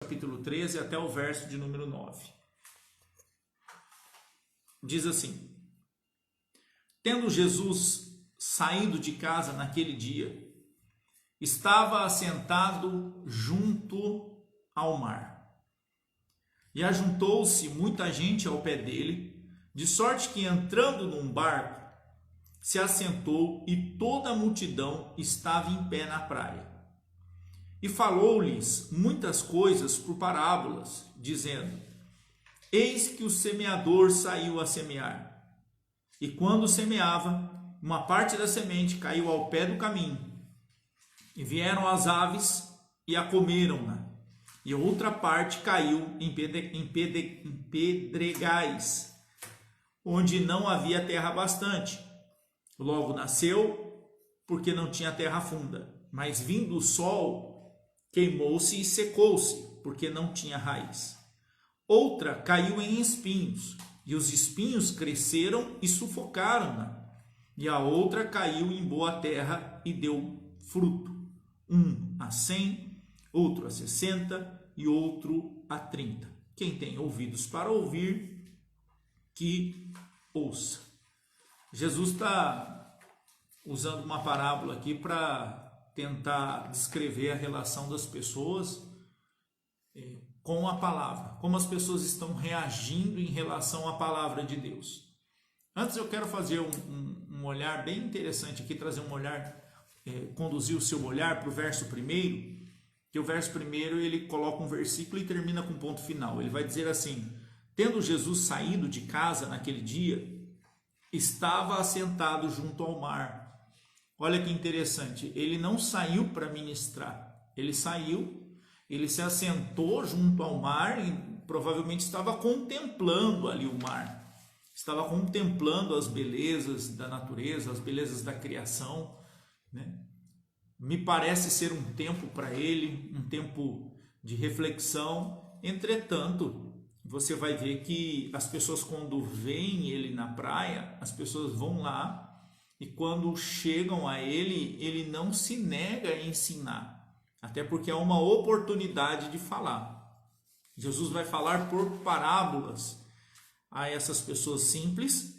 capítulo 13 até o verso de número 9. Diz assim: Tendo Jesus saído de casa naquele dia, estava assentado junto ao mar. E ajuntou-se muita gente ao pé dele, de sorte que, entrando num barco, se assentou e toda a multidão estava em pé na praia. E falou-lhes muitas coisas por parábolas, dizendo: Eis que o semeador saiu a semear. E quando semeava, uma parte da semente caiu ao pé do caminho. E vieram as aves e a comeram-na. E outra parte caiu em pedregais, onde não havia terra bastante. Logo nasceu, porque não tinha terra funda. Mas vindo o sol, queimou-se e secou-se, porque não tinha raiz. Outra caiu em espinhos, e os espinhos cresceram e sufocaram-na. E a outra caiu em boa terra e deu fruto, um a 100, outro a 60 e outro a 30. Quem tem ouvidos para ouvir, que ouça. Jesus está usando uma parábola aqui para tentar descrever a relação das pessoas com a palavra, como as pessoas estão reagindo em relação à palavra de Deus. Antes eu quero fazer um olhar bem interessante aqui, trazer um olhar, conduzir o seu olhar para o verso 1, que o verso 1 ele coloca um versículo e termina com um ponto final. Ele vai dizer assim: tendo Jesus saído de casa naquele dia, estava assentado junto ao mar. Olha que interessante, ele não saiu para ministrar, ele saiu, ele se assentou junto ao mar e provavelmente estava contemplando ali o mar, estava contemplando as belezas da natureza, as belezas da criação, né? Me parece ser um tempo para ele, um tempo de reflexão. Entretanto, você vai ver que as pessoas, quando veem ele na praia, as pessoas vão lá e quando chegam a ele, ele não se nega a ensinar, até porque é uma oportunidade de falar. Jesus vai falar por parábolas a essas pessoas simples,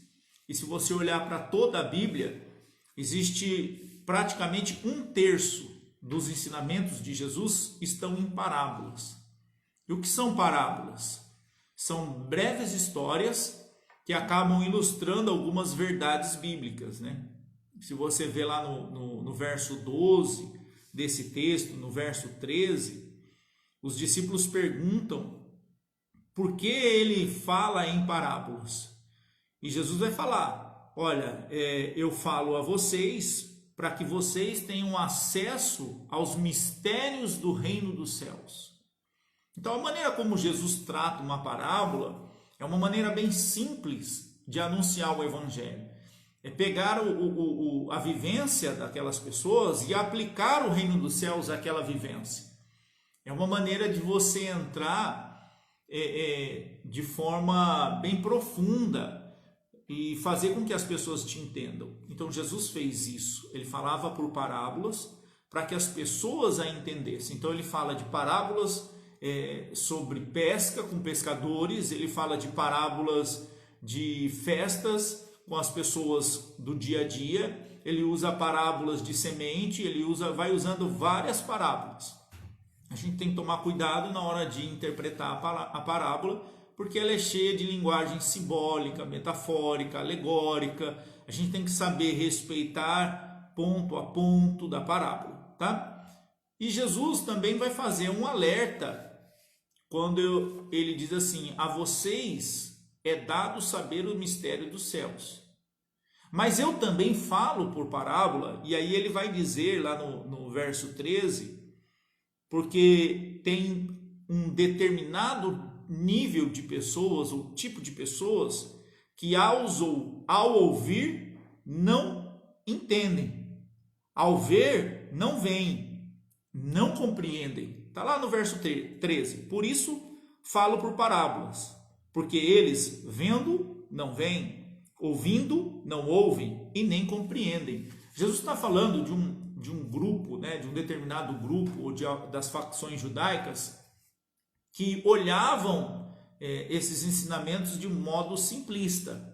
e se você olhar para toda a Bíblia, existe praticamente 1/3 dos ensinamentos de Jesus estão em parábolas. E o que são parábolas? São breves histórias que acabam ilustrando algumas verdades bíblicas, né? Se você vê lá no verso 12 desse texto, no verso 13, os discípulos perguntam por que ele fala em parábolas. E Jesus vai falar: olha, eu falo a vocês para que vocês tenham acesso aos mistérios do reino dos céus. Então, a maneira como Jesus trata uma parábola é uma maneira bem simples de anunciar o evangelho. É pegar a vivência daquelas pessoas e aplicar o reino dos céus àquela vivência. É uma maneira de você entrar de forma bem profunda e fazer com que as pessoas te entendam. Então Jesus fez isso, ele falava por parábolas para que as pessoas a entendessem. Então ele fala de parábolas sobre pesca com pescadores, ele fala de parábolas de festas com as pessoas do dia a dia, ele usa parábolas de semente, vai usando várias parábolas. A gente tem que tomar cuidado na hora de interpretar a parábola, porque ela é cheia de linguagem simbólica, metafórica, alegórica. A gente tem que saber respeitar ponto a ponto da parábola, tá? E Jesus também vai fazer um alerta quando ele diz assim: a vocês é dado saber o mistério dos céus. Mas eu também falo por parábola, e aí ele vai dizer lá no verso 13, porque tem um determinado nível de pessoas, ou tipo de pessoas, que ao ouvir não entendem, ao ver não veem, não compreendem. Está lá no verso 13. Por isso falo por parábolas, porque eles vendo não veem, ouvindo não ouvem e nem compreendem. Jesus está falando de um grupo, né, de um determinado grupo ou das facções judaicas que olhavam esses ensinamentos de modo simplista.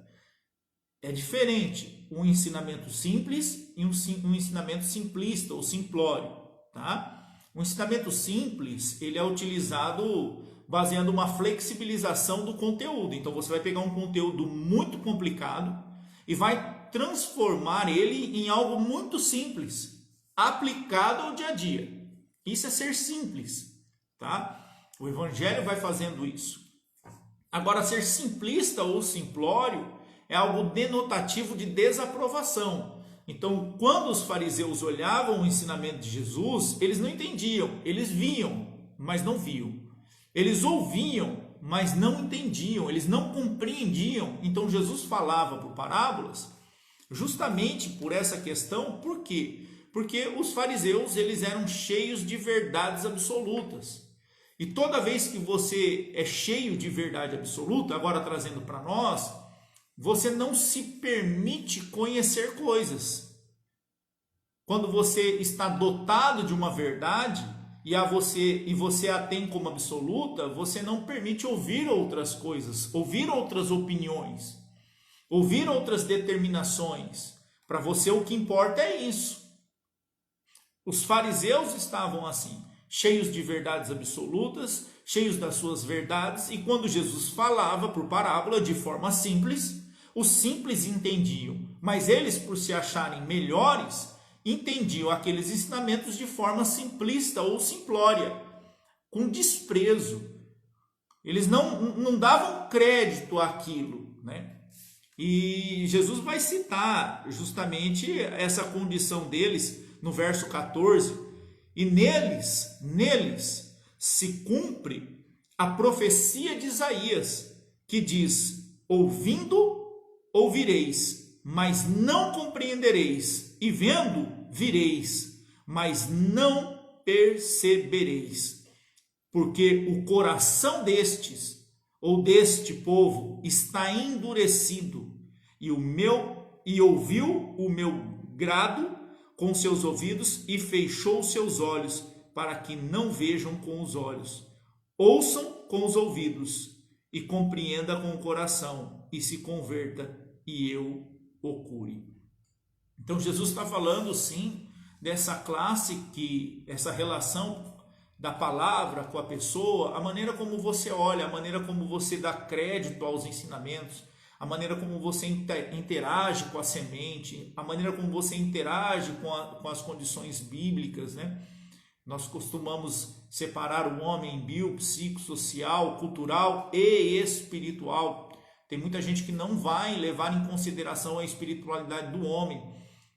É diferente um ensinamento simples e um ensinamento simplista ou simplório, tá? O ensinamento simples, ele é utilizado baseando uma flexibilização do conteúdo. Então você vai pegar um conteúdo muito complicado e vai transformar ele em algo muito simples, aplicado ao dia a dia. Isso é ser simples, tá? O evangelho vai fazendo isso. Agora, ser simplista ou simplório é algo denotativo de desaprovação. Então, quando os fariseus olhavam o ensinamento de Jesus, eles não entendiam, eles viam, mas não viam. Eles ouviam, mas não entendiam, eles não compreendiam. Então, Jesus falava por parábolas justamente por essa questão. Por quê? Porque os fariseus, eles eram cheios de verdades absolutas. E toda vez que você é cheio de verdade absoluta, agora trazendo para nós, você não se permite conhecer coisas. Quando você está dotado de uma verdade e você a tem como absoluta, você não permite ouvir outras coisas, ouvir outras opiniões, ouvir outras determinações. Para você o que importa é isso. Os fariseus estavam assim, cheios de verdades absolutas, cheios das suas verdades, e quando Jesus falava por parábola de forma simples, os simples entendiam, mas eles, por se acharem melhores, entendiam aqueles ensinamentos de forma simplista ou simplória, com desprezo. Eles não davam crédito àquilo, né? E Jesus vai citar justamente essa condição deles no verso 14. E neles se cumpre a profecia de Isaías, que diz: ouvindo, ouvireis, mas não compreendereis, e vendo, vireis, mas não percebereis. Porque o coração destes, ou deste povo, está endurecido, e ouviu o meu grado com seus ouvidos, e fechou seus olhos, para que não vejam com os olhos, ouçam com os ouvidos, e compreenda com o coração, e se converta, e eu o cure. Então Jesus está falando sim dessa classe, essa relação da palavra com a pessoa, a maneira como você olha, a maneira como você dá crédito aos ensinamentos, a maneira como você interage com a semente, a maneira como você interage com as condições bíblicas, né? Nós costumamos separar o homem em biopsicossocial, cultural e espiritual. Tem muita gente que não vai levar em consideração a espiritualidade do homem,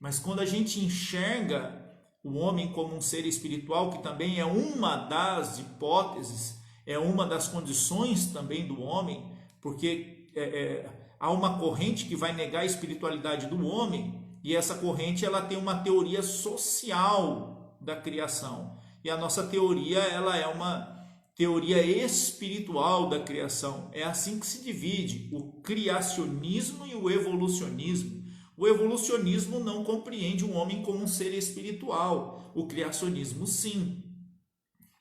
mas quando a gente enxerga o homem como um ser espiritual, que também é uma das hipóteses, é uma das condições também do homem, porque há uma corrente que vai negar a espiritualidade do homem, e essa corrente ela tem uma teoria social da criação. E a nossa teoria ela é uma teoria espiritual da criação. É assim que se divide o criacionismo e o evolucionismo. O evolucionismo não compreende o homem como um ser espiritual, o criacionismo sim.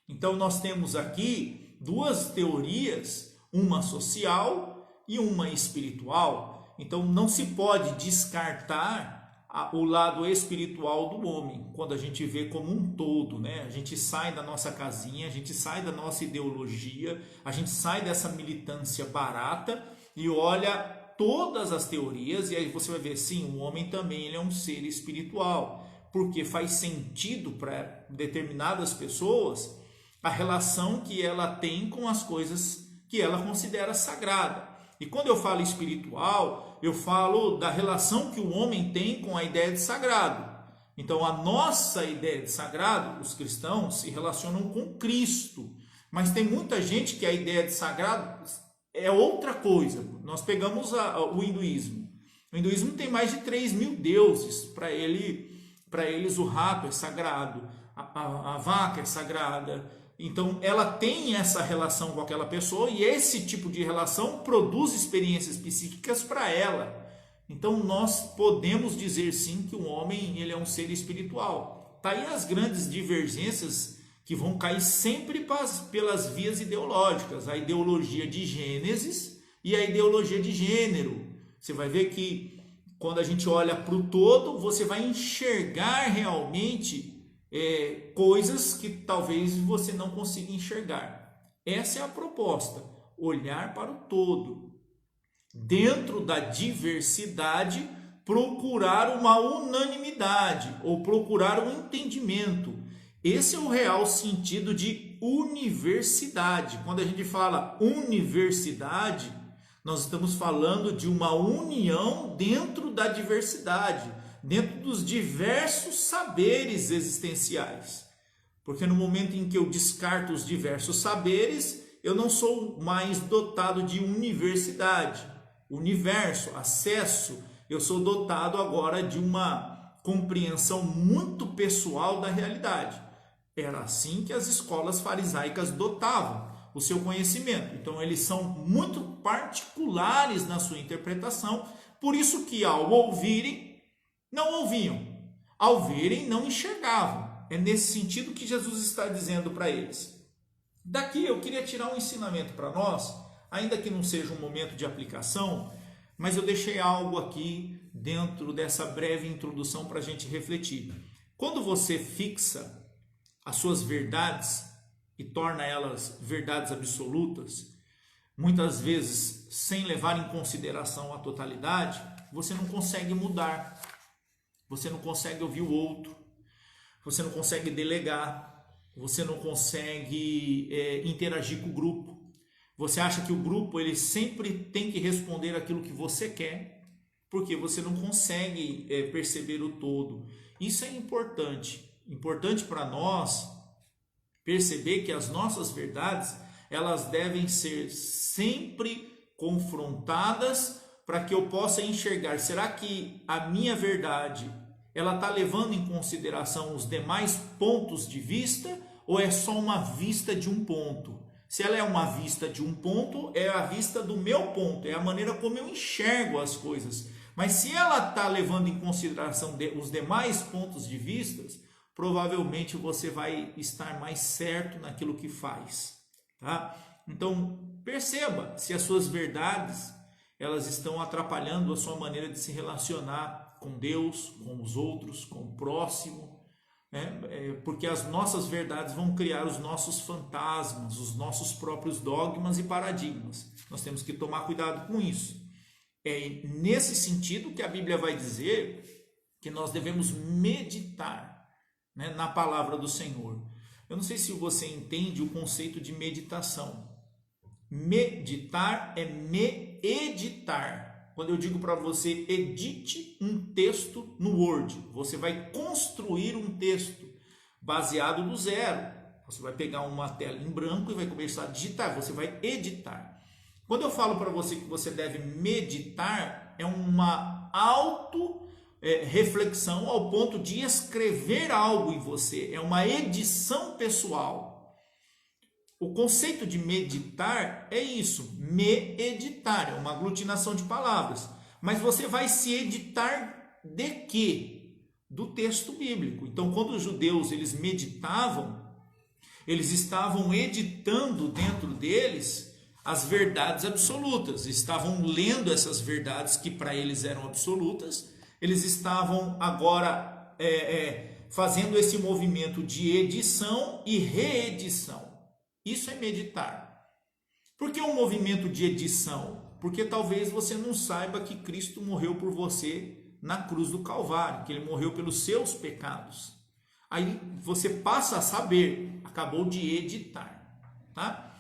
Então nós temos aqui duas teorias, uma social e uma espiritual. Então não se pode descartar o lado espiritual do homem, quando a gente vê como um todo, né? A gente sai da nossa casinha, a gente sai da nossa ideologia, a gente sai dessa militância barata e olha todas as teorias, e aí você vai ver, sim, o homem também ele é um ser espiritual, porque faz sentido para determinadas pessoas a relação que ela tem com as coisas que ela considera sagrada. E quando eu falo espiritual, eu falo da relação que o homem tem com a ideia de sagrado. Então, a nossa ideia de sagrado, os cristãos se relacionam com Cristo. Mas tem muita gente que a ideia de sagrado é outra coisa. Nós pegamos o hinduísmo. O hinduísmo tem mais de 3.000 deuses. Para eles o rato é sagrado, a vaca é sagrada. Então, ela tem essa relação com aquela pessoa e esse tipo de relação produz experiências psíquicas para ela. Então, nós podemos dizer sim que o homem ele é um ser espiritual. Tá aí as grandes divergências que vão cair sempre pelas vias ideológicas, a ideologia de Gênesis e a ideologia de gênero. Você vai ver que quando a gente olha para o todo, você vai enxergar realmente coisas que talvez você não consiga enxergar. Essa é a proposta, olhar para o todo. Dentro da diversidade, procurar uma unanimidade ou procurar um entendimento. Esse é o real sentido de universidade. Quando a gente fala universidade, nós estamos falando de uma união dentro da diversidade, dentro dos diversos saberes existenciais. Porque no momento em que eu descarto os diversos saberes, eu não sou mais dotado de universidade, universo, acesso. Eu sou dotado agora de uma compreensão muito pessoal da realidade. Era assim que as escolas farisaicas dotavam o seu conhecimento. Então eles são muito particulares na sua interpretação, por isso que ao ouvirem, não ouviam, ao verem, não enxergavam. É nesse sentido que Jesus está dizendo para eles. Daqui eu queria tirar um ensinamento para nós, ainda que não seja um momento de aplicação, mas eu deixei algo aqui dentro dessa breve introdução para a gente refletir. Quando você fixa as suas verdades e torna elas verdades absolutas, muitas vezes sem levar em consideração a totalidade, você não consegue mudar, você não consegue ouvir o outro, você não consegue delegar, você não consegue interagir com o grupo. Você acha que o grupo ele sempre tem que responder aquilo que você quer, porque você não consegue perceber o todo. Isso é importante para nós perceber que as nossas verdades elas devem ser sempre confrontadas para que eu possa enxergar. Será que a minha verdade ela está levando em consideração os demais pontos de vista ou é só uma vista de um ponto? Se ela é uma vista de um ponto, é a vista do meu ponto, é a maneira como eu enxergo as coisas. Mas se ela está levando em consideração os demais pontos de vista, provavelmente você vai estar mais certo naquilo que faz, tá? Então, perceba se as suas verdades elas estão atrapalhando a sua maneira de se relacionar com Deus, com os outros, com o próximo, porque as nossas verdades vão criar os nossos fantasmas, os nossos próprios dogmas e paradigmas. Nós temos que tomar cuidado com isso. É nesse sentido que a Bíblia vai dizer que nós devemos meditar, na palavra do Senhor. Eu não sei se você entende o conceito de meditação. Meditar é me-editar. Quando eu digo para você, edite um texto no Word, você vai construir um texto baseado do zero. Você vai pegar uma tela em branco e vai começar a digitar, você vai editar. Quando eu falo para você que você deve meditar, é uma reflexão ao ponto de escrever algo em você, é uma edição pessoal. O conceito de meditar é isso, me-editar, é uma aglutinação de palavras. Mas você vai se editar de quê? Do texto bíblico. Então, quando os judeus eles meditavam, eles estavam editando dentro deles as verdades absolutas, estavam lendo essas verdades que para eles eram absolutas, eles estavam agora fazendo esse movimento de edição e reedição. Isso é meditar. Por que um movimento de edição? Porque talvez você não saiba que Cristo morreu por você na cruz do Calvário, que ele morreu pelos seus pecados. Aí você passa a saber, acabou de editar, tá?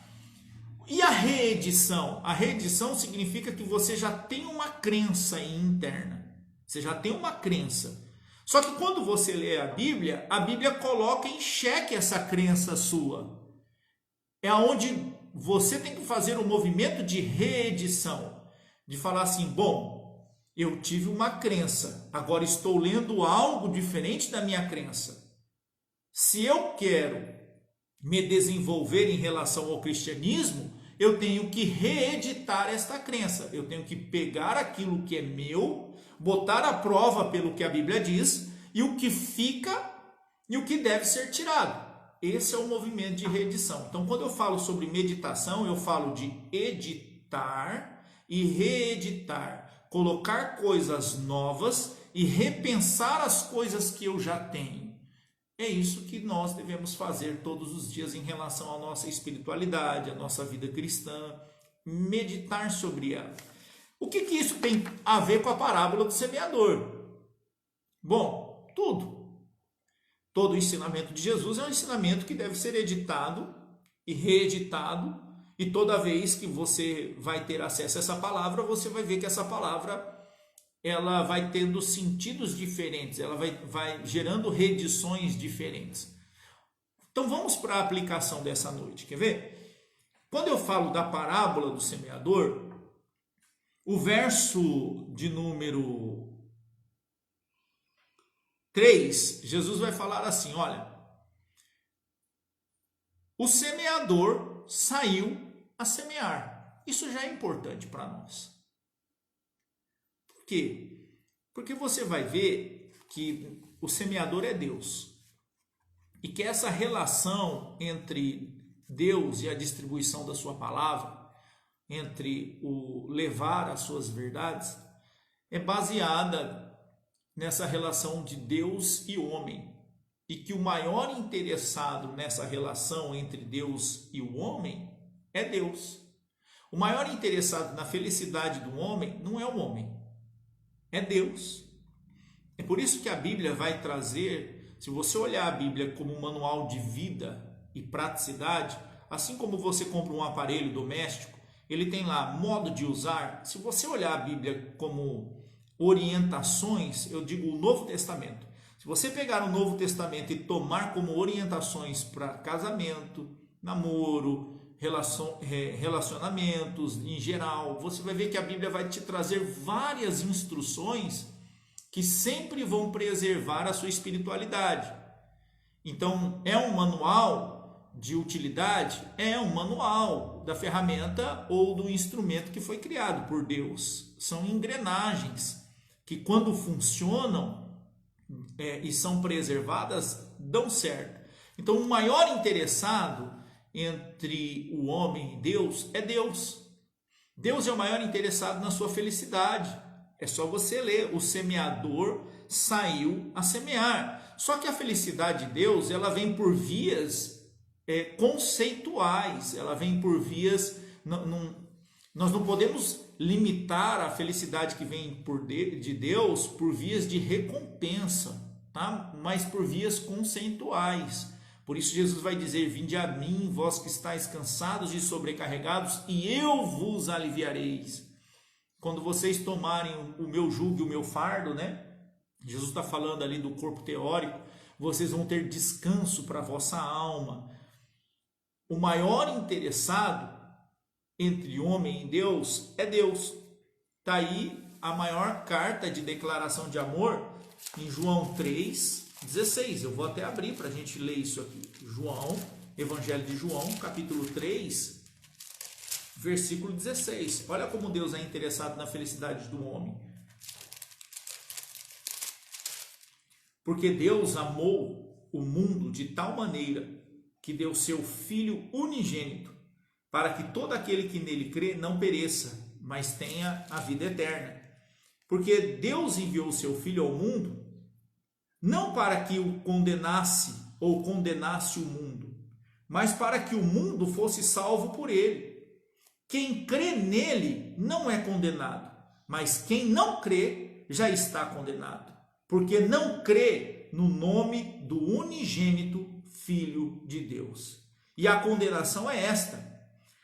E a reedição? A reedição significa que você já tem uma crença interna. Você já tem uma crença. Só que quando você lê a Bíblia coloca em xeque essa crença sua. É onde você tem que fazer um movimento de reedição. De falar assim, bom, eu tive uma crença, agora estou lendo algo diferente da minha crença. Se eu quero me desenvolver em relação ao cristianismo, eu tenho que reeditar esta crença. Eu tenho que pegar aquilo que é meu, botar à prova pelo que a Bíblia diz, e o que fica e o que deve ser tirado. esse é o movimento de reedição. Então, quando eu falo sobre meditação, eu falo de editar e reeditar, colocar coisas novas e repensar as coisas que eu já tenho. É isso que nós devemos fazer todos os dias em relação à nossa espiritualidade, à nossa vida cristã, meditar sobre ela. O que isso tem a ver com a parábola do semeador? Bom, tudo. Todo o ensinamento de Jesus é um ensinamento que deve ser editado e reeditado, e toda vez que você vai ter acesso a essa palavra, você vai ver que essa palavra ela vai tendo sentidos diferentes, ela vai gerando reedições diferentes. Então vamos para a aplicação dessa noite, quer ver? Quando eu falo da parábola do semeador, o verso de número 3, Jesus vai falar assim, olha, o semeador saiu a semear. Isso já é importante para nós. Por quê? Porque você vai ver que o semeador é Deus. E que essa relação entre Deus e a distribuição da sua palavra, entre o levar as suas verdades, é baseada nessa relação de Deus e homem. E que o maior interessado nessa relação entre Deus e o homem é Deus. O maior interessado na felicidade do homem não é o homem, é Deus. É por isso que a Bíblia vai trazer, se você olhar a Bíblia como um manual de vida e praticidade, assim como você compra um aparelho doméstico, ele tem lá modo de usar. Se você olhar a Bíblia como orientações, eu digo o Novo Testamento. Se você pegar o Novo Testamento e tomar como orientações para casamento, namoro, relacionamentos em geral, você vai ver que a Bíblia vai te trazer várias instruções que sempre vão preservar a sua espiritualidade. Então, é um manual de utilidade? É um manual da ferramenta ou do instrumento que foi criado por Deus. São engrenagens que, quando funcionam e são preservadas, dão certo. Então, o maior interessado entre o homem e Deus é Deus. Deus é o maior interessado na sua felicidade. É só você ler, o semeador saiu a semear. Só que a felicidade de Deus, ela vem por vias conceituais, ela vem por vias... nós não podemos limitar a felicidade que vem de Deus por vias de recompensa, tá? Mas por vias conceituais. Por isso Jesus vai dizer, vinde a mim, vós que estáis cansados e sobrecarregados, e eu vos aliviareis. Quando vocês tomarem o meu jugo e o meu fardo, né? Jesus está falando ali do corpo teórico, vocês vão ter descanso para a vossa alma. O maior interessado entre homem e Deus é Deus. Está aí a maior carta de declaração de amor em João 3,16. Eu vou até abrir para a gente ler isso aqui. João, Evangelho de João, capítulo 3, versículo 16. Olha como Deus é interessado na felicidade do homem. Porque Deus amou o mundo de tal maneira que deu seu Filho unigênito, para que todo aquele que nele crê não pereça, mas tenha a vida eterna. Porque Deus enviou o seu Filho ao mundo, não para que o condenasse ou condenasse o mundo, mas para que o mundo fosse salvo por ele. Quem crê nele não é condenado, mas quem não crê já está condenado, porque não crê no nome do unigênito Filho de Deus. E a condenação é esta: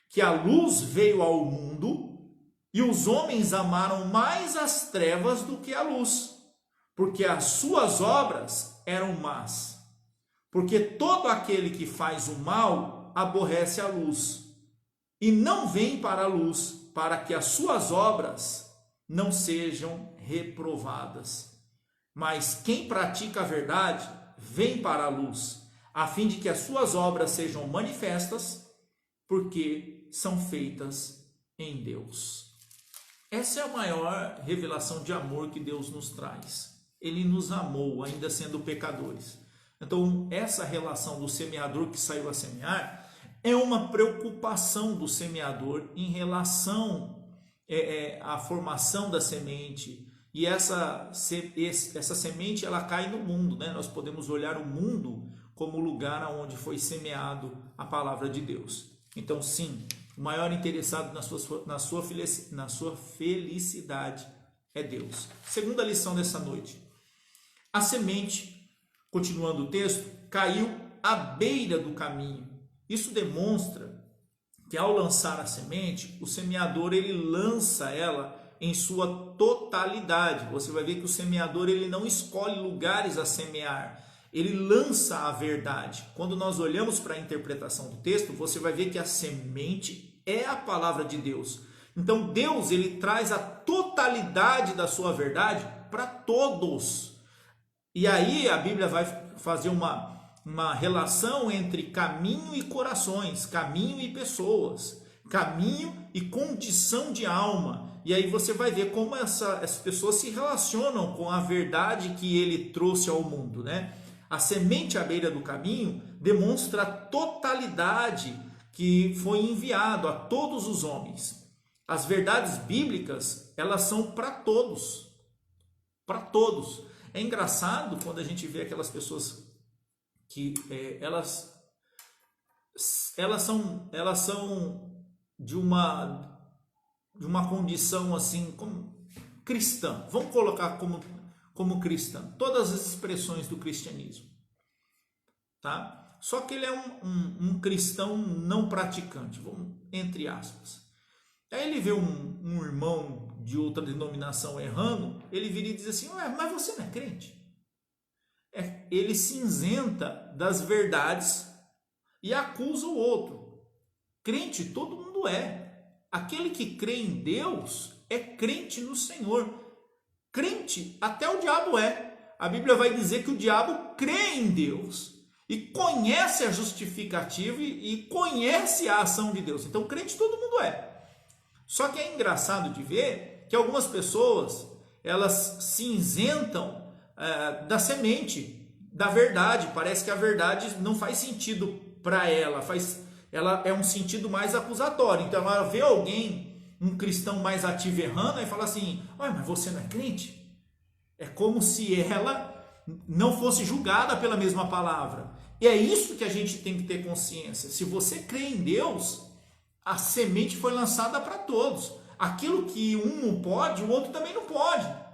que a luz veio ao mundo e os homens amaram mais as trevas do que a luz, porque as suas obras eram más. Porque todo aquele que faz o mal aborrece a luz e não vem para a luz, para que as suas obras não sejam reprovadas. Mas quem pratica a verdade vem para a luz, a fim de que as suas obras sejam manifestas, porque são feitas em Deus. Essa é a maior revelação de amor que Deus nos traz. Ele nos amou, ainda sendo pecadores. Então, essa relação do semeador que saiu a semear é uma preocupação do semeador em relação à formação da semente. E essa semente ela cai no mundo, né? Nós podemos olhar o mundo como lugar onde foi semeado a palavra de Deus. Então, sim, o maior interessado na sua felicidade é Deus. Segunda lição dessa noite. A semente, continuando o texto, caiu à beira do caminho. Isso demonstra que ao lançar a semente, o semeador ele lança ela em sua totalidade. Você vai ver que o semeador ele não escolhe lugares a semear. Ele lança a verdade. Quando nós olhamos para a interpretação do texto, você vai ver que a semente é a palavra de Deus. Então Deus ele traz a totalidade da sua verdade para todos. E aí a Bíblia vai fazer uma relação entre caminho e corações, caminho e pessoas, caminho e condição de alma. E aí você vai ver como essas pessoas se relacionam com a verdade que ele trouxe ao mundo, né? A semente à beira do caminho demonstra a totalidade que foi enviado a todos os homens. As verdades bíblicas, elas são para todos. Para todos. É engraçado quando a gente vê aquelas pessoas que elas são de uma condição assim como cristã. Vamos colocar como cristã, todas as expressões do cristianismo, tá? Só que ele é um cristão não praticante, vamos, entre aspas. Aí ele vê um irmão de outra denominação errando, ele vira e diz assim: ué, mas você não é crente? Ele se isenta das verdades e acusa o outro. Crente todo mundo é. Aquele que crê em Deus é crente no Senhor. Crente até o diabo é. A Bíblia vai dizer que o diabo crê em Deus e conhece a justificativa e conhece a ação de Deus. Então crente todo mundo é. Só que é engraçado de ver que algumas pessoas elas se isentam da semente, da verdade. Parece que a verdade não faz sentido para ela, ela é um sentido mais acusatório. Então ela vê alguém, um cristão mais ativo errando, e fala assim: mas você não é crente? É como se ela não fosse julgada pela mesma palavra. E é isso que a gente tem que ter consciência. Se você crê em Deus, a semente foi lançada para todos. Aquilo que um não pode, o outro também não pode.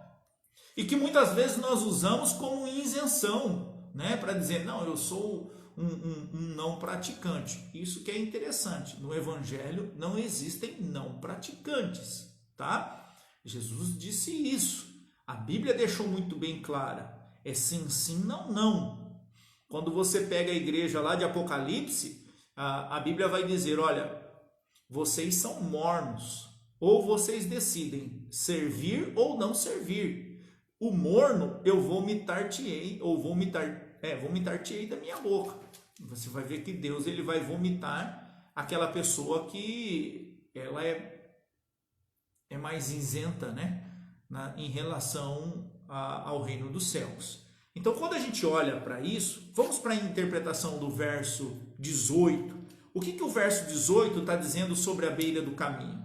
E que muitas vezes nós usamos como isenção, né? Para dizer: não, eu sou um não praticante. Isso que é interessante. No Evangelho não existem não praticantes, tá? Jesus disse isso. A Bíblia deixou muito bem clara. É sim, sim, não, não. Quando você pega a igreja lá de Apocalipse, a Bíblia vai dizer: olha, vocês são mornos, ou vocês decidem servir ou não servir. O morno eu vomitar-te-ei, ou vomitar-te-ei da minha boca. Você vai ver que Deus ele vai vomitar aquela pessoa que ela é mais isenta, né? Em relação ao reino dos céus. Então, quando a gente olha para isso, vamos para a interpretação do verso 18. O que o verso 18 está dizendo sobre a beira do caminho?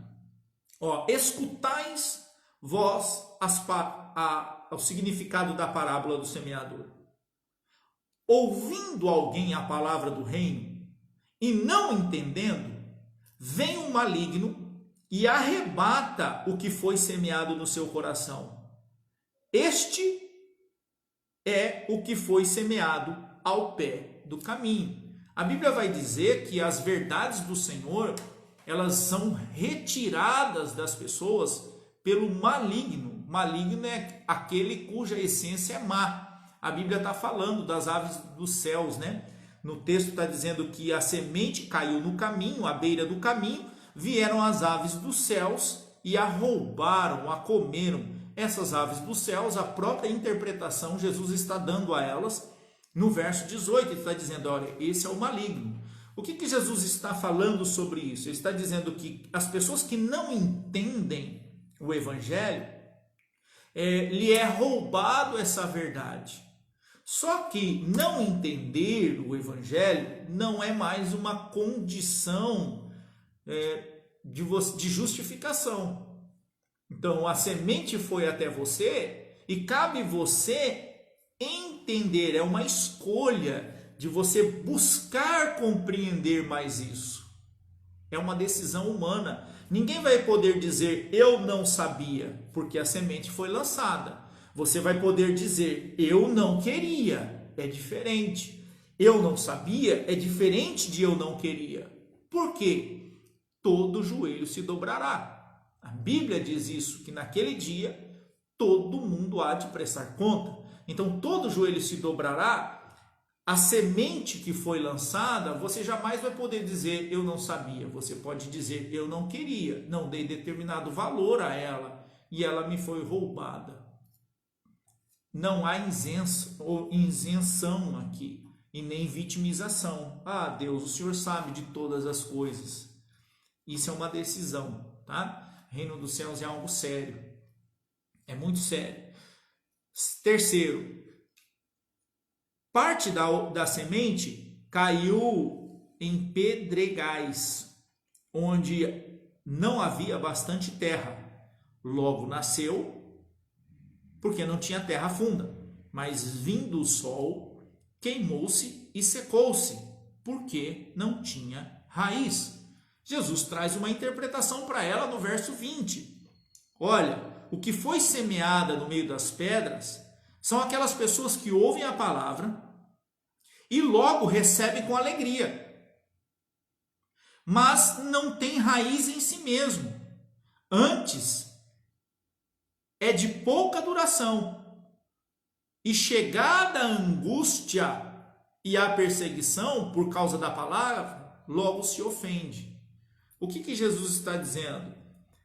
Escutais vós o significado da parábola do semeador. Ouvindo alguém a palavra do reino e não entendendo, vem o maligno e arrebata o que foi semeado no seu coração. Este é o que foi semeado ao pé do caminho. A Bíblia vai dizer que as verdades do Senhor, elas são retiradas das pessoas pelo maligno. Maligno é aquele cuja essência é má. A Bíblia está falando das aves dos céus, né? No texto está dizendo que a semente caiu no caminho, à beira do caminho, vieram as aves dos céus e a roubaram, a comeram. Essas aves dos céus, a própria interpretação Jesus está dando a elas. No verso 18 ele está dizendo: olha, esse é o maligno. O que Jesus está falando sobre isso? Ele está dizendo que as pessoas que não entendem o Evangelho, lhe é roubado essa verdade. Só que não entender o evangelho não é mais uma condição de justificação. Então a semente foi até você e cabe você entender, é uma escolha de você buscar compreender mais isso. É uma decisão humana. Ninguém vai poder dizer eu não sabia, porque a semente foi lançada. Você vai poder dizer eu não queria, é diferente. Eu não sabia é diferente de eu não queria. Por quê? Todo joelho se dobrará. A Bíblia diz isso, que naquele dia todo mundo há de prestar conta. Então todo joelho se dobrará. A semente que foi lançada, você jamais vai poder dizer eu não sabia. Você pode dizer eu não queria, não dei determinado valor a ela e ela me foi roubada. Não há isenção aqui e nem vitimização. Ah, Deus, o Senhor sabe de todas as coisas. Isso é uma decisão, tá? Reino dos céus é algo sério. É muito sério. Terceiro, parte da semente caiu em pedregais, onde não havia bastante terra. Logo nasceu, porque não tinha terra funda. Mas vindo o sol, queimou-se e secou-se, porque não tinha raiz. Jesus traz uma interpretação para ela no verso 20. Olha, o que foi semeada no meio das pedras são aquelas pessoas que ouvem a palavra e logo recebem com alegria, mas não tem raiz em si mesmo. Antes, é de pouca duração, e chegada a angústia e a perseguição por causa da palavra, logo se ofende. O que Jesus está dizendo?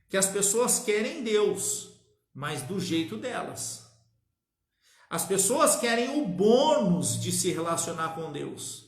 Que as pessoas querem Deus, mas do jeito delas. As pessoas querem o bônus de se relacionar com Deus.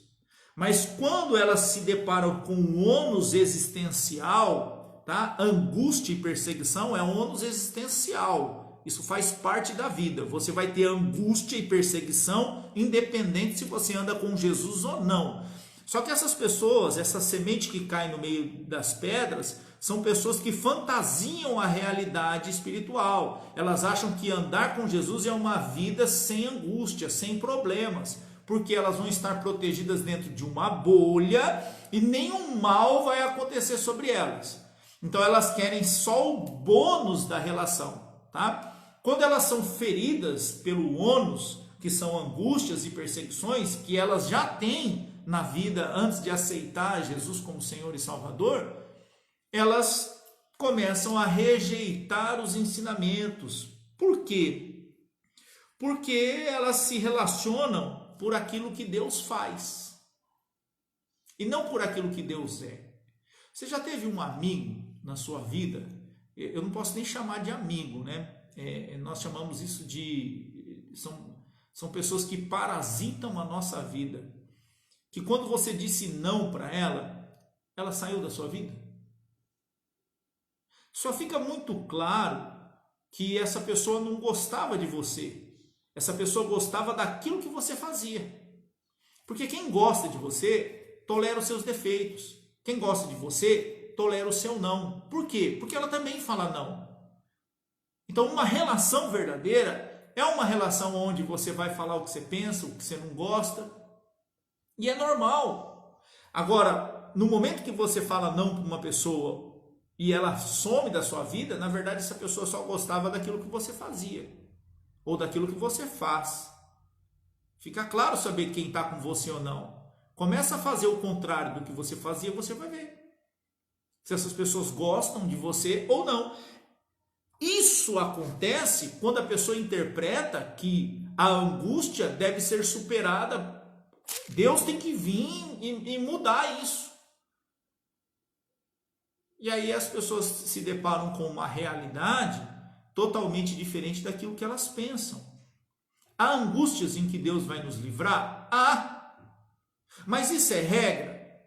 Mas quando elas se deparam com o ônus existencial, tá? Angústia e perseguição é um ônus existencial. Isso faz parte da vida. Você vai ter angústia e perseguição, independente se você anda com Jesus ou não. Só que essas pessoas, essa semente que cai no meio das pedras, são pessoas que fantasiam a realidade espiritual. Elas acham que andar com Jesus é uma vida sem angústia, sem problemas, porque elas vão estar protegidas dentro de uma bolha e nenhum mal vai acontecer sobre elas. Então elas querem só o bônus da relação, tá? Quando elas são feridas pelo ônus, que são angústias e perseguições que elas já têm na vida antes de aceitar Jesus como Senhor e Salvador, elas começam a rejeitar os ensinamentos. Por quê? Porque elas se relacionam por aquilo que Deus faz e não por aquilo que Deus é. Você já teve um amigo na sua vida? Eu não posso nem chamar de amigo, né? Nós chamamos isso de... São pessoas que parasitam a nossa vida. Que quando você disse não para ela saiu da sua vida. Só fica muito claro que essa pessoa não gostava de você. Essa pessoa gostava daquilo que você fazia. Porque quem gosta de você tolera os seus defeitos. Quem gosta de você tolera o seu não. Por quê? Porque ela também fala não. Então uma relação verdadeira é uma relação onde você vai falar o que você pensa, o que você não gosta. E é normal. Agora, no momento que você fala não para uma pessoa e ela some da sua vida, na verdade essa pessoa só gostava daquilo que você fazia ou daquilo que você faz. Fica claro saber quem está com você ou não. Começa a fazer o contrário do que você fazia, você vai ver se essas pessoas gostam de você ou não. Isso acontece quando a pessoa interpreta que a angústia deve ser superada. Deus tem que vir e mudar isso. E aí as pessoas se deparam com uma realidade totalmente diferente daquilo que elas pensam. Há angústias em que Deus vai nos livrar? Há. Mas isso é regra?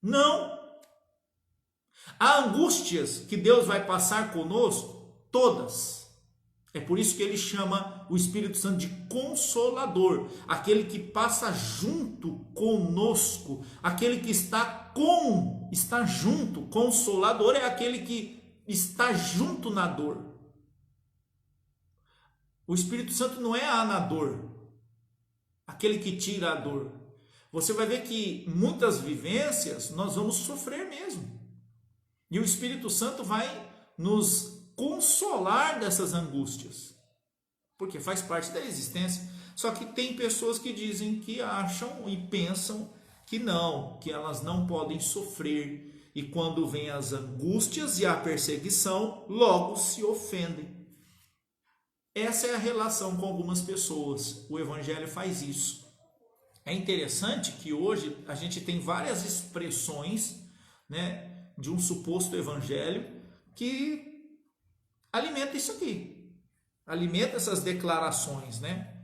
Não. Há angústias que Deus vai passar conosco? Todas. É por isso que ele chama o Espírito Santo de Consolador, aquele que passa junto conosco, aquele que está junto. Consolador é aquele que está junto na dor. O Espírito Santo não é na dor, aquele que tira a dor. Você vai ver que muitas vivências nós vamos sofrer mesmo. E o Espírito Santo vai nos consolar dessas angústias, porque faz parte da existência. Só que tem pessoas que dizem, que acham e pensam que não, que elas não podem sofrer, e quando vem as angústias e a perseguição, logo se ofendem. Essa é a relação com algumas pessoas. O Evangelho faz isso. É interessante que hoje a gente tem várias expressões, né, de um suposto Evangelho que alimenta isso aqui, alimenta essas declarações, né?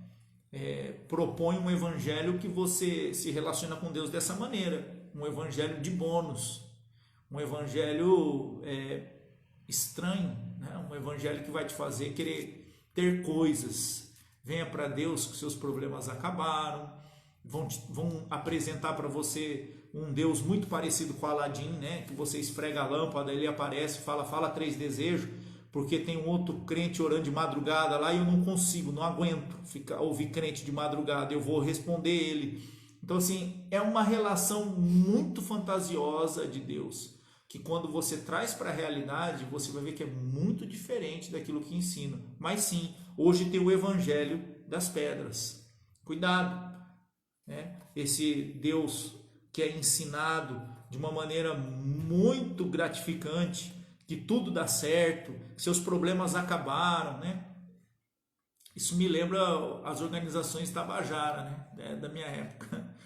Propõe um evangelho que você se relaciona com Deus dessa maneira, um evangelho de bônus, um evangelho estranho, né? Um evangelho que vai te fazer querer ter coisas. Venha para Deus que seus problemas acabaram, vão apresentar para você um Deus muito parecido com Aladim, né? Que você esfrega a lâmpada, ele aparece, fala 3 desejos, porque tem um outro crente orando de madrugada lá e eu não consigo, não aguento ouvir crente de madrugada, eu vou responder ele. Então assim, é uma relação muito fantasiosa de Deus, que quando você traz para a realidade, você vai ver que é muito diferente daquilo que ensina. Mas sim, hoje tem o evangelho das pedras. Cuidado, né? Esse Deus que é ensinado de uma maneira muito gratificante, que tudo dá certo, seus problemas acabaram, né? Isso me lembra as organizações Tabajara, né? Da minha época.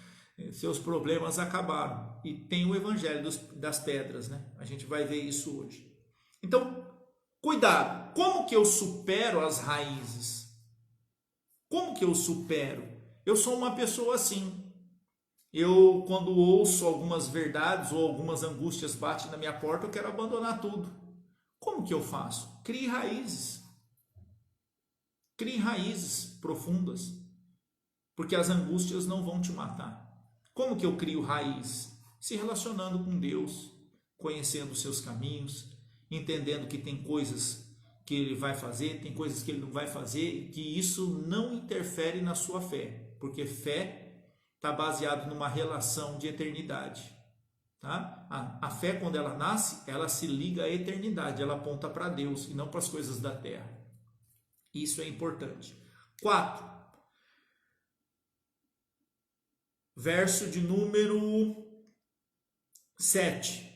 Seus problemas acabaram. E tem o evangelho das pedras, né? A gente vai ver isso hoje. Então, cuidado. Como que eu supero as raízes? Como que eu supero? Eu sou uma pessoa assim. Eu, quando ouço algumas verdades ou algumas angústias batem na minha porta, eu quero abandonar tudo. Como que eu faço? Crie raízes. Crie raízes profundas, porque as angústias não vão te matar. Como que eu crio raiz? Se relacionando com Deus, conhecendo os seus caminhos, entendendo que tem coisas que Ele vai fazer, tem coisas que Ele não vai fazer, que isso não interfere na sua fé, porque fé está baseado numa relação de eternidade. Tá? A fé, quando ela nasce, ela se liga à eternidade, ela aponta para Deus e não para as coisas da terra. Isso é importante. 4. Verso de número 7.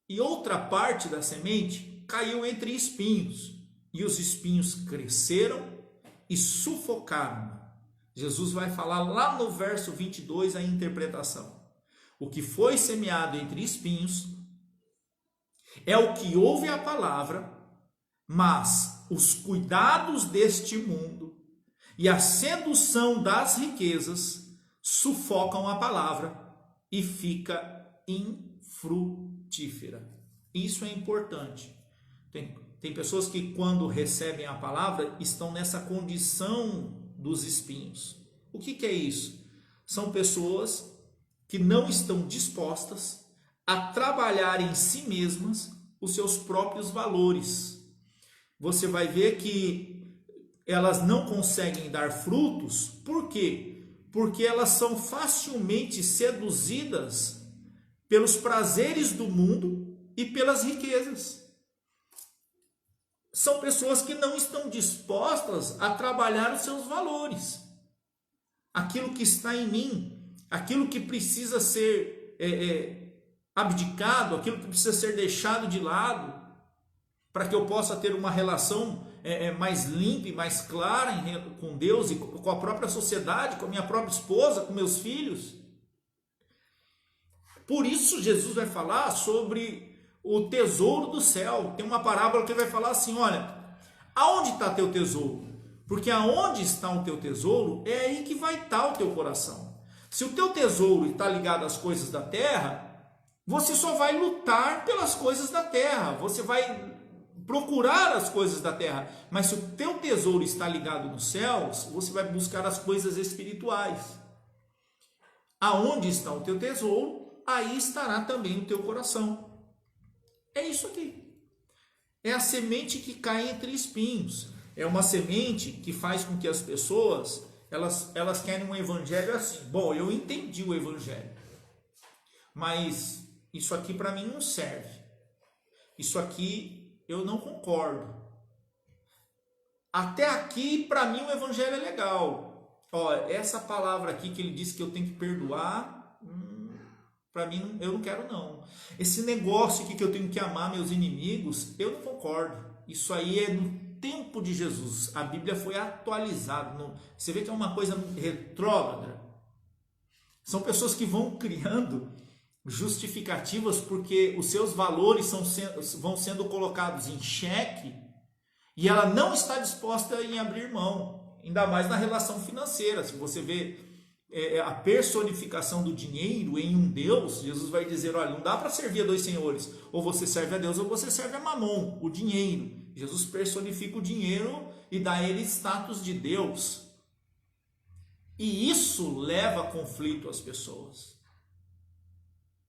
E outra parte da semente caiu entre espinhos, e os espinhos cresceram e sufocaram. Jesus vai falar lá no verso 22 a interpretação. O que foi semeado entre espinhos é o que ouve a palavra, mas os cuidados deste mundo e a sedução das riquezas sufocam a palavra e fica infrutífera. Isso é importante. Tem pessoas que, quando recebem a palavra, estão nessa condição dos espinhos. O que é isso? São pessoas que não estão dispostas a trabalhar em si mesmas os seus próprios valores. Você vai ver que elas não conseguem dar frutos. Por quê? Porque elas são facilmente seduzidas pelos prazeres do mundo e pelas riquezas. São pessoas que não estão dispostas a trabalhar os seus valores. Aquilo que está em mim, aquilo que precisa ser abdicado, aquilo que precisa ser deixado de lado, para que eu possa ter uma relação mais limpa e mais clara com Deus e com a própria sociedade, com a minha própria esposa, com meus filhos. Por isso Jesus vai falar sobre o tesouro do céu. Tem uma parábola que ele vai falar assim: olha, aonde está teu tesouro? Porque aonde está o teu tesouro, é aí que vai estar o teu coração. Se o teu tesouro está ligado às coisas da terra, você só vai lutar pelas coisas da terra, você vai procurar as coisas da terra. Mas se o teu tesouro está ligado nos céus, você vai buscar as coisas espirituais. Aonde está o teu tesouro, aí estará também o teu coração. É isso aqui. É a semente que cai entre espinhos. É uma semente que faz com que as pessoas, elas querem um evangelho assim. Bom, eu entendi o evangelho, mas isso aqui para mim não serve. Isso aqui eu não concordo. Até aqui, para mim, o evangelho é legal. Ó, essa palavra aqui que ele disse que eu tenho que perdoar, para mim, eu não quero não. Esse negócio aqui que eu tenho que amar meus inimigos, eu não concordo. Isso aí é no tempo de Jesus. A Bíblia foi atualizada. Você vê que é uma coisa retrógrada. São pessoas que vão criando justificativas porque os seus valores vão sendo colocados em xeque e ela não está disposta em abrir mão, ainda mais na relação financeira. Se você vê a personificação do dinheiro em um Deus, Jesus vai dizer, olha, não dá para servir a dois senhores, ou você serve a Deus ou você serve a Mamon, o dinheiro. Jesus personifica o dinheiro e dá a ele status de Deus, e isso leva a conflito às pessoas.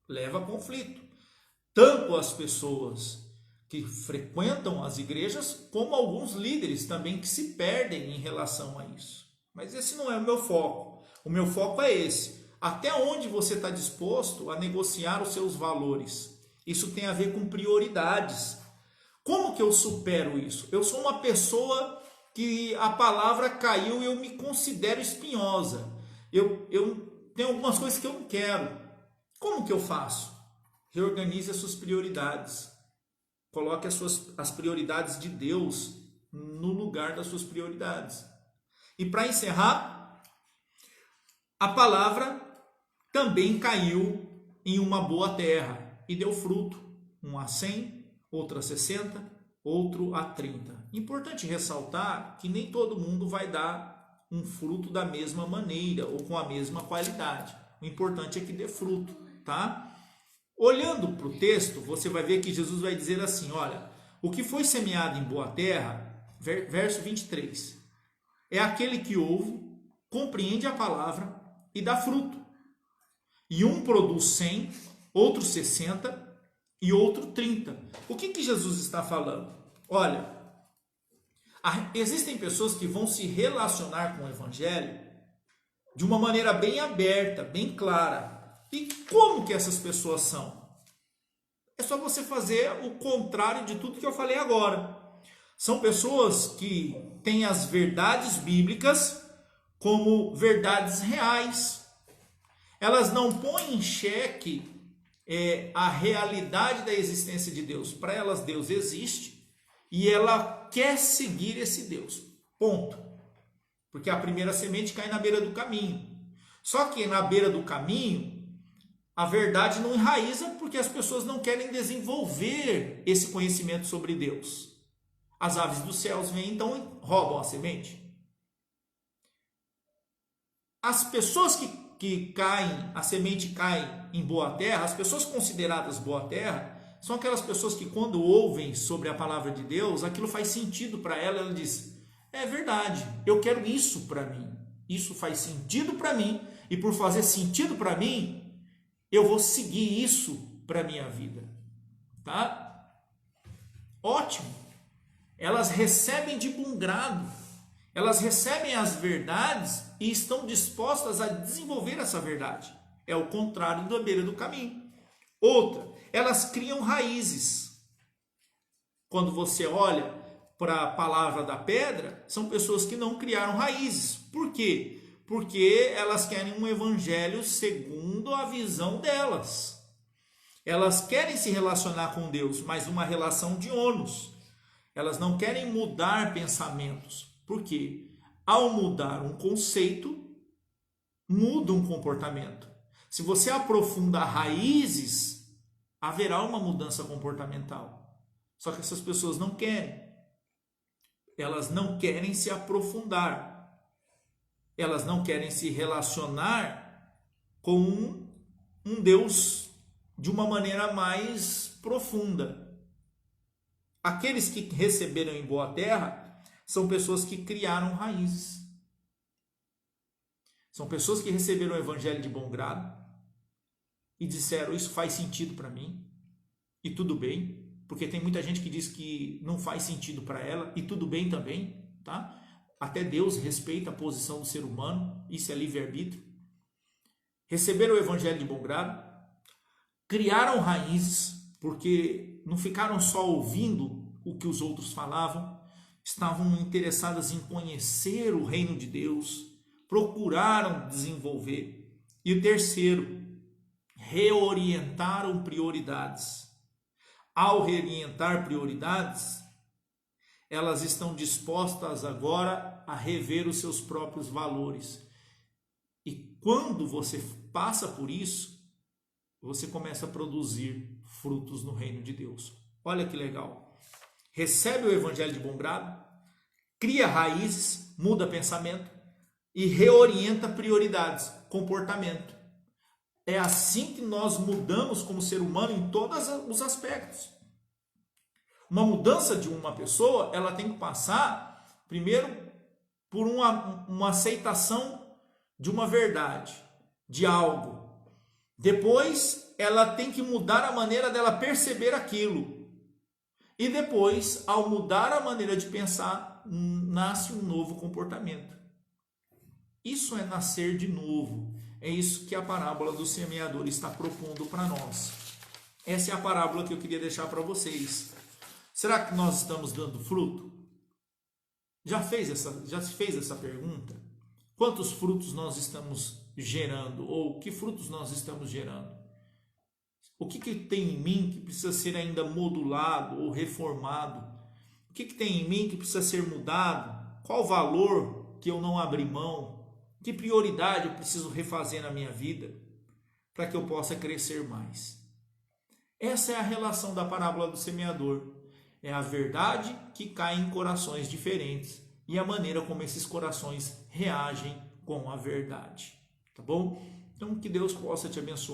Leva a conflito, tanto as pessoas que frequentam as igrejas, como alguns líderes também que se perdem em relação a isso. Mas esse não é o meu foco. O meu foco é esse. Até onde você está disposto a negociar os seus valores? Isso tem a ver com prioridades. Como que eu supero isso? Eu sou uma pessoa que a palavra caiu e eu me considero espinhosa. Eu tenho algumas coisas que eu não quero. Como que eu faço? Reorganize as suas prioridades. Coloque as prioridades de Deus no lugar das suas prioridades. E para encerrar, a palavra também caiu em uma boa terra e deu fruto. Um a 100, outro a 60, outro a 30. Importante ressaltar que nem todo mundo vai dar um fruto da mesma maneira ou com a mesma qualidade. O importante é que dê fruto, tá? Olhando para o texto, você vai ver que Jesus vai dizer assim, olha, o que foi semeado em boa terra, verso 23, é aquele que ouve, compreende a palavra e dá fruto. E um produz 100, outro 60 e outro 30. O que Jesus está falando? Olha, existem pessoas que vão se relacionar com o evangelho de uma maneira bem aberta, bem clara. E como que essas pessoas são? É só você fazer o contrário de tudo que eu falei agora. São pessoas que têm as verdades bíblicas como verdades reais. Elas não põem em xeque a realidade da existência de Deus. Para elas, Deus existe e ela quer seguir esse Deus. Ponto. Porque a primeira semente cai na beira do caminho. Só que na beira do caminho, a verdade não enraiza porque as pessoas não querem desenvolver esse conhecimento sobre Deus. As aves dos céus vêm, então roubam a semente. As pessoas que caem, a semente cai em boa terra, as pessoas consideradas boa terra, são aquelas pessoas que quando ouvem sobre a palavra de Deus, aquilo faz sentido para ela, ela diz, é verdade, eu quero isso para mim. Isso faz sentido para mim, e por fazer sentido para mim, eu vou seguir isso para a minha vida, tá? Ótimo. Elas recebem de bom grado, elas recebem as verdades e estão dispostas a desenvolver essa verdade. É o contrário da beira do caminho. Outra, elas criam raízes. Quando você olha para a palavra da pedra, são pessoas que não criaram raízes. Por quê? Porque elas querem um evangelho segundo a visão delas. Elas querem se relacionar com Deus, mas uma relação de ônus. Elas não querem mudar pensamentos. Por quê? Ao mudar um conceito, muda um comportamento. Se você aprofunda raízes, haverá uma mudança comportamental. Só que essas pessoas não querem. Elas não querem se aprofundar. Elas não querem se relacionar com um Deus de uma maneira mais profunda. Aqueles que receberam em boa terra são pessoas que criaram raízes. São pessoas que receberam o evangelho de bom grado e disseram: isso faz sentido para mim, e tudo bem, porque tem muita gente que diz que não faz sentido para ela, e tudo bem também, tá? Até Deus respeita a posição do ser humano, isso é livre-arbítrio. Receberam o evangelho de bom grado, criaram raízes, porque não ficaram só ouvindo o que os outros falavam, estavam interessadas em conhecer o reino de Deus, procuraram desenvolver. E o terceiro, reorientaram prioridades. Ao reorientar prioridades, elas estão dispostas agora a rever os seus próprios valores. E quando você passa por isso, você começa a produzir frutos no reino de Deus. Olha que legal. Recebe o evangelho de bom grado, cria raízes, muda pensamento e reorienta prioridades, comportamento. É assim que nós mudamos como ser humano em todos os aspectos. Uma mudança de uma pessoa, ela tem que passar, primeiro, por uma aceitação de uma verdade, de algo. Depois, ela tem que mudar a maneira dela perceber aquilo. E depois, ao mudar a maneira de pensar, nasce um novo comportamento. Isso é nascer de novo. É isso que a parábola do semeador está propondo para nós. Essa é a parábola que eu queria deixar para vocês. Será que nós estamos dando fruto? Já se fez essa pergunta? Quantos frutos nós estamos gerando? Ou que frutos nós estamos gerando? O que tem em mim que precisa ser ainda modulado ou reformado? O que tem em mim que precisa ser mudado? Qual valor que eu não abri mão? Que prioridade eu preciso refazer na minha vida para que eu possa crescer mais? Essa é a relação da parábola do semeador. É a verdade que cai em corações diferentes e a maneira como esses corações reagem com a verdade. Tá bom? Então, que Deus possa te abençoar.